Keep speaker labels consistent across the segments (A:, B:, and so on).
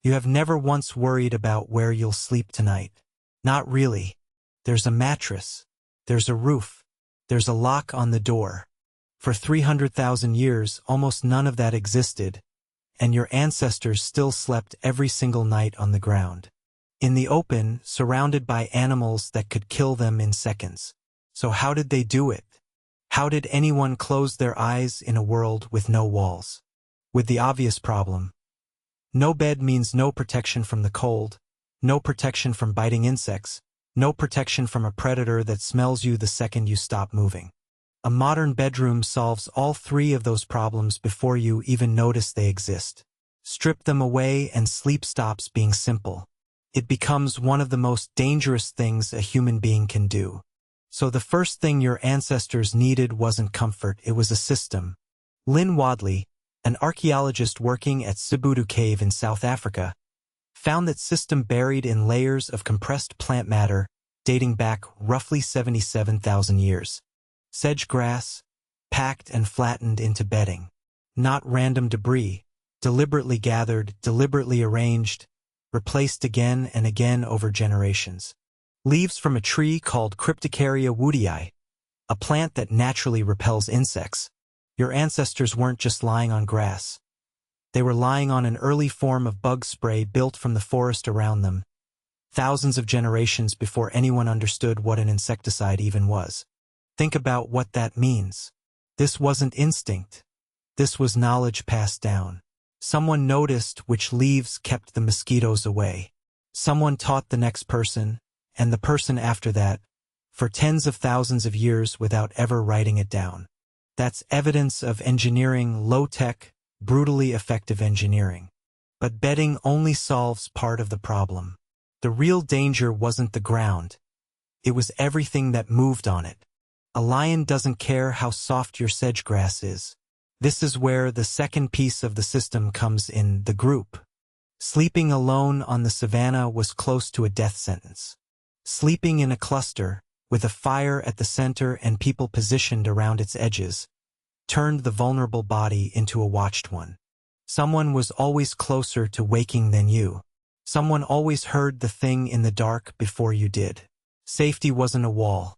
A: You have never once worried about where you'll sleep tonight. Not really. There's a mattress. There's a roof. There's a lock on the door. For 300,000 years, almost none of that existed, and your ancestors still slept every single night on the ground. In the open, surrounded by animals that could kill them in seconds. So how did they do it? How did anyone close their eyes in a world with no walls? With the obvious problem. No bed means no protection from the cold, no protection from biting insects, no protection from a predator that smells you the second you stop moving. A modern bedroom solves all three of those problems before you even notice they exist. Strip them away and sleep stops being simple. It becomes one of the most dangerous things a human being can do. So the first thing your ancestors needed wasn't comfort, it was a system. Lynn Wadley, an archaeologist working at Sibudu Cave in South Africa, found that system buried in layers of compressed plant matter dating back roughly 77,000 years. Sedge grass, packed and flattened into bedding. Not random debris, deliberately gathered, deliberately arranged, replaced again and again over generations. Leaves from a tree called Cryptocarya woodii, a plant that naturally repels insects. Your ancestors weren't just lying on grass. They were lying on an early form of bug spray built from the forest around them, thousands of generations before anyone understood what an insecticide even was. Think about what that means. This wasn't instinct. This was knowledge passed down. Someone noticed which leaves kept the mosquitoes away. Someone taught the next person, and the person after that, for tens of thousands of years without ever writing it down. That's evidence of engineering, low-tech, brutally effective engineering. But bedding only solves part of the problem. The real danger wasn't the ground. It was everything that moved on it. A lion doesn't care how soft your sedge grass is. This is where the second piece of the system comes in, the group. Sleeping alone on the savannah was close to a death sentence. Sleeping in a cluster, with a fire at the center and people positioned around its edges, turned the vulnerable body into a watched one. Someone was always closer to waking than you. Someone always heard the thing in the dark before you did. Safety wasn't a wall.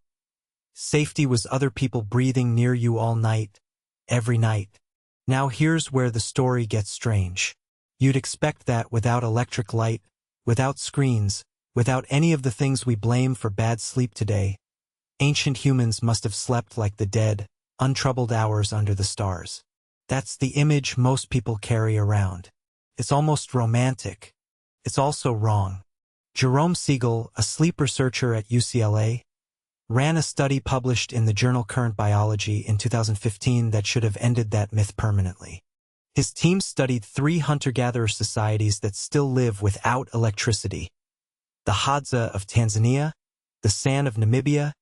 A: Safety was other people breathing near you all night, every night. Now here's where the story gets strange. You'd expect that without electric light, without screens, without any of the things we blame for bad sleep today, ancient humans must have slept like the dead, untroubled hours under the stars. That's the image most people carry around. It's almost romantic. It's also wrong. Jerome Siegel, a sleep researcher at UCLA, ran a study published in the journal Current Biology in 2015 that should have ended that myth permanently. His team studied 3 hunter-gatherer societies that still live without electricity: the Hadza of Tanzania, the San of Namibia,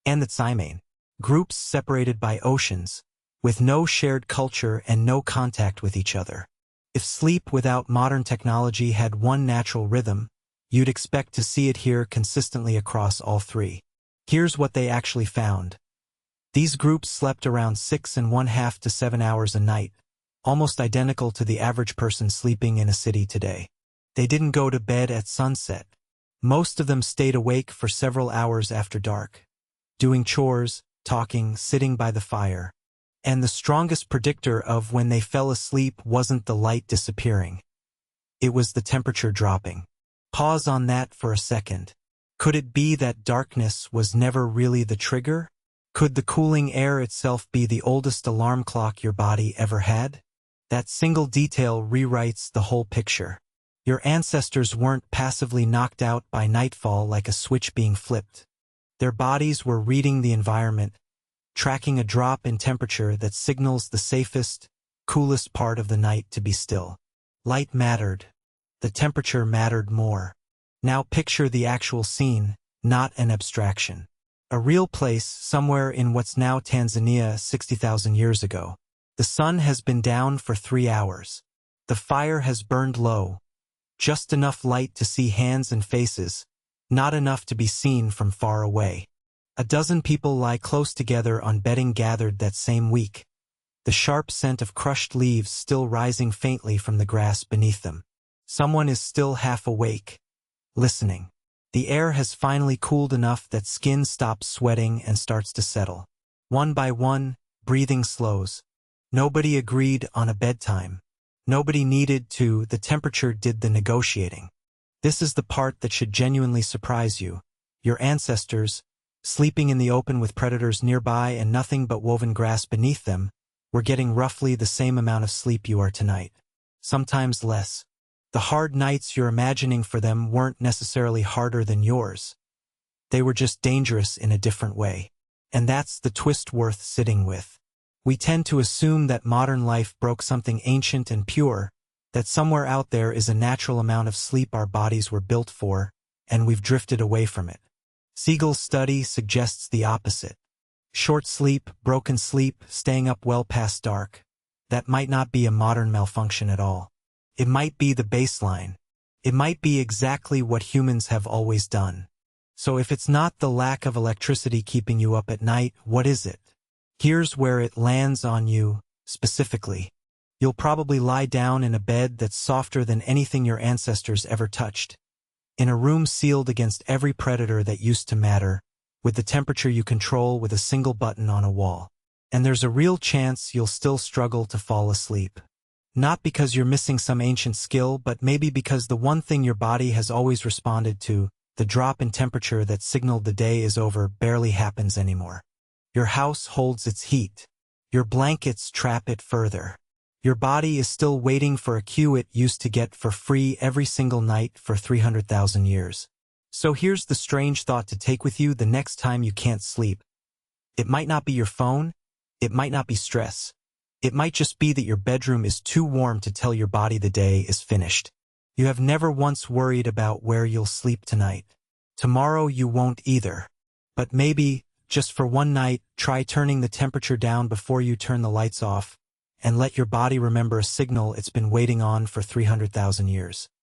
A: and the Tsimane. Groups separated by oceans, with no shared culture and no contact with each other. If sleep without modern technology had one natural rhythm, you'd expect to see it here consistently across all 3. Here's what they actually found. These groups slept around 6½ to 7 hours a night, almost identical to the average person sleeping in a city today. They didn't go to bed at sunset. Most of them stayed awake for several hours after dark, doing chores, talking, sitting by the fire. And the strongest predictor of when they fell asleep wasn't the light disappearing. It was the temperature dropping. Pause on that for a second. Could it be that darkness was never really the trigger? Could the cooling air itself be the oldest alarm clock your body ever had? That single detail rewrites the whole picture. Your ancestors weren't passively knocked out by nightfall like a switch being flipped. Their bodies were reading the environment, tracking a drop in temperature that signals the safest, coolest part of the night to be still. Light mattered. The temperature mattered more. Now picture the actual scene, not an abstraction. A real place somewhere in what's now Tanzania 60,000 years ago. The sun has been down for 3 hours. The fire has burned low. Just enough light to see hands and faces, not enough to be seen from far away. A dozen people lie close together on bedding gathered that same week, the sharp scent of crushed leaves still rising faintly from the grass beneath them. Someone is still half awake, listening. The air has finally cooled enough that skin stops sweating and starts to settle. One by one, breathing slows. Nobody agreed on a bedtime. Nobody needed to, the temperature did the negotiating. This is the part that should genuinely surprise you. Your ancestors, sleeping in the open with predators nearby and nothing but woven grass beneath them, were getting roughly the same amount of sleep you are tonight. Sometimes less. The hard nights you're imagining for them weren't necessarily harder than yours. They were just dangerous in a different way. And that's the twist worth sitting with. We tend to assume that modern life broke something ancient and pure, that somewhere out there is a natural amount of sleep our bodies were built for, and we've drifted away from it. Siegel's study suggests the opposite. Short sleep, broken sleep, staying up well past dark. That might not be a modern malfunction at all. It might be the baseline. It might be exactly what humans have always done. So if it's not the lack of electricity keeping you up at night, what is it? Here's where it lands on you, specifically. You'll probably lie down in a bed that's softer than anything your ancestors ever touched. In a room sealed against every predator that used to matter, with the temperature you control with a single button on a wall. And there's a real chance you'll still struggle to fall asleep. Not because you're missing some ancient skill, but maybe because the one thing your body has always responded to, the drop in temperature that signaled the day is over, barely happens anymore. Your house holds its heat. Your blankets trap it further. Your body is still waiting for a cue it used to get for free every single night for 300,000 years. So here's the strange thought to take with you the next time you can't sleep. It might not be your phone. It might not be stress. It might just be that your bedroom is too warm to tell your body the day is finished. You have never once worried about where you'll sleep tonight. Tomorrow you won't either. But maybe, just for one night, try turning the temperature down before you turn the lights off, and let your body remember a signal it's been waiting on for 300,000 years.